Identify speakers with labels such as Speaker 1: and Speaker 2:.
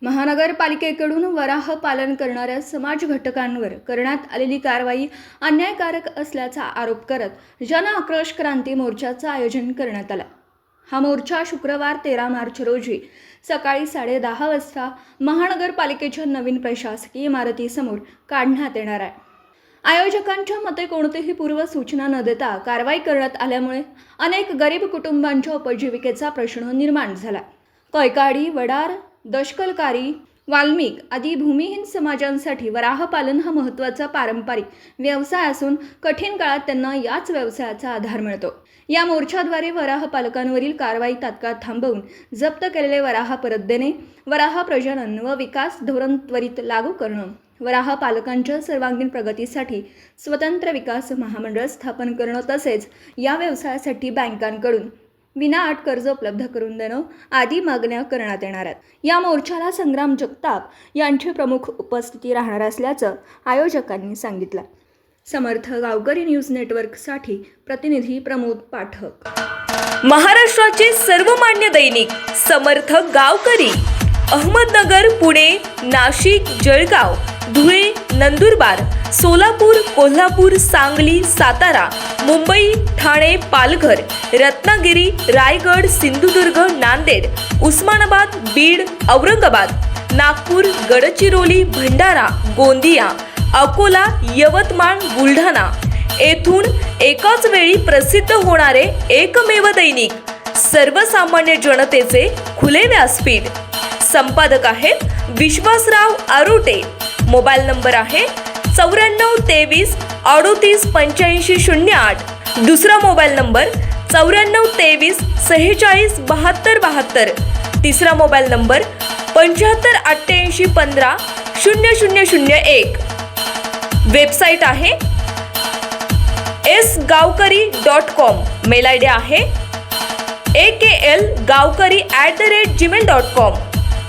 Speaker 1: महानगरपालिकेकडून वराह पालन करणाऱ्या समाज घटकांवर करण्यात आलेली कारवाई अन्यायकारक असल्याचा आरोप करत जन आक्रोश क्रांती मोर्चाचं आयोजन करण्यात आलं। हा मोर्चा शुक्रवार 13 मार्च रोजी सकाळी 10:30 वाजता महानगरपालिकेच्या नवीन प्रशासकीय इमारतीसमोर काढण्यात येणार आहे। आयोजकांच्या मते कोणतीही पूर्वसूचना न देता कारवाई करण्यात आल्यामुळे अनेक गरीब कुटुंबांच्या उपजीविकेचा प्रश्न निर्माण झाला। कैकाडी, वडार, दशकलकारी, वाल्मिक आदी भूमिहीन समाजांसाठी वराह पालन हा महत्त्वाचा पारंपरिक व्यवसाय असून कठीण काळात त्यांना याच व्यवसायाचा आधार मिळतो। या मोर्चाद्वारे वराह पालकांवरील कारवाई तात्काळ थांबवून जप्त केलेले वराह परत देणे, वराह प्रजनन व विकास धोरण त्वरित लागू करणं, वराह पालकांच्या सर्वांगीण प्रगतीसाठी स्वतंत्र विकास महामंडळ स्थापन करणं तसेच या व्यवसायासाठी बँकांकडून विनाअट कर्ज उपलब्ध करून देणं आदी मागण्या करण्यात येणार आहेत। या मोर्चाला संग्राम जगताप यांची प्रमुख उपस्थिती राहणार असल्याचं आयोजकांनी सांगितलं। समर्थ गावकरी न्यूज नेटवर्कसाठी प्रतिनिधी प्रमोद पाठक।
Speaker 2: महाराष्ट्राचे सर्वमान्य दैनिक समर्थ गावकरी अहमदनगर, पुणे, नाशिक, जळगाव, धुळे, नंदुरबार, सोलापूर, कोल्हापूर, सांगली, सातारा, मुंबई, ठाणे, पालघर, रत्नागिरी, रायगड, सिंधुदुर्ग, नांदेड, उस्मानाबाद, बीड, औरंगाबाद, नागपूर, गडचिरोली, भंडारा, गोंदिया, अकोला, यवतमाळ, बुलढाणा येथून एकाच वेळी प्रसिद्ध होणारे एकमेव दैनिक सर्वसामान्य जनतेचे खुले व्यासपीठ। संपादक आहेत विश्वासराव आरोटे। मोबाईल नंबर आहे 9423 38 85 08। दुसरा मोबाईल नंबर 9423 46 72 72। तिसरा मोबाईल नंबर 75 88 15 0001। वेबसाईट आहे sgavkari.com। मेल आयडी आहे akl gavkari@gmail.com।